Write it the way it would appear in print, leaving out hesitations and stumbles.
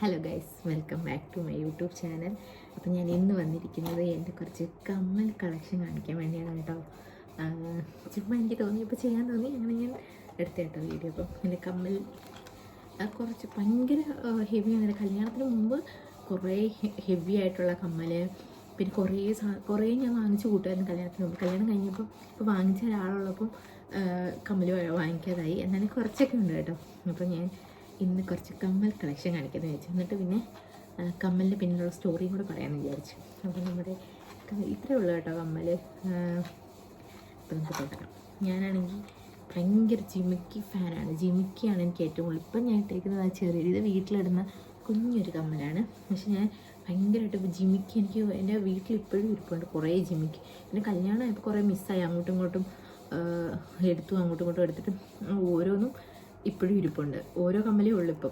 Hello guys, welcome back to my YouTube channel. അപ്പോൾ ഞാൻ ഇന്ന് വന്നിരിക്കുന്നത് എൻ്റെ കുറച്ച് കമ്മൽ കളക്ഷൻ കാണിക്കാൻ വേണ്ടിയാണ് കേട്ടോ. ചുമ്മാ എനിക്ക് തോന്നിയപ്പോൾ ചെയ്യാൻ തോന്നി, അങ്ങനെ ഞാൻ എടുത്ത കേട്ടോ വീഡിയോ. അപ്പം എൻ്റെ കമ്മൽ കുറച്ച് ഭയങ്കര ഹെവി ആണ്. കല്യാണത്തിന് മുമ്പ് കുറേ ഹെവി ആയിട്ടുള്ള കമ്മൽ, പിന്നെ കുറേ ഞാൻ വാങ്ങിച്ചു കൂട്ടുമായിരുന്നു കല്യാണത്തിന് മുമ്പ്. കല്യാണം കഴിഞ്ഞപ്പോൾ ഇപ്പോൾ വാങ്ങിച്ച ഒരാളുള്ളപ്പം കമ്മൽ വാങ്ങിക്കാതായി. എന്നാലും കുറച്ചൊക്കെ ഉണ്ട് കേട്ടോ. അപ്പോൾ ഞാൻ ഇന്ന് കുറച്ച് കമ്മൽ കളക്ഷൻ കാണിക്കാമെന്ന് വിചാരിച്ചു. എന്നിട്ട് പിന്നെ കമ്മലിൻ്റെ പിന്നിലുള്ള സ്റ്റോറിയും കൂടെ പറയാമെന്ന് വിചാരിച്ചു. അപ്പോൾ നമ്മുടെ ഇത്രയേ ഉള്ളൂ കേട്ടോ കമ്മൽ. അപ്പോൾ നമുക്ക് തുടങ്ങാം. ഞാനാണെങ്കിൽ ഭയങ്കര ജിമിക്കി ഫാനാണ്. ജിമിക്കിയാണ് എനിക്ക് ഏറ്റവും കൂടുതൽ. ഇപ്പം ഞാൻ ഇട്ടിരിക്കുന്നത് ആ ചെറിയ ഇത് വീട്ടിലിടുന്ന കുഞ്ഞൊരു കമ്മലാണ്. പക്ഷെ ഞാൻ ഭയങ്കരമായിട്ട് ജിമിക്കി എനിക്ക് എൻ്റെ വീട്ടിൽ ഇപ്പോഴും ഇരിപ്പുണ്ട് കുറേ ജിമിക്കി. പിന്നെ കല്യാണം ഇപ്പോൾ കുറേ മിസ്സായി, അങ്ങോട്ടും ഇങ്ങോട്ടും അങ്ങോട്ടും ഇങ്ങോട്ടും എടുത്തിട്ട് ഓരോന്നും ഇപ്പോഴും ഇരിപ്പുണ്ട്. ഓരോ കമ്മലേ ഉള്ളൂ ഇപ്പോൾ.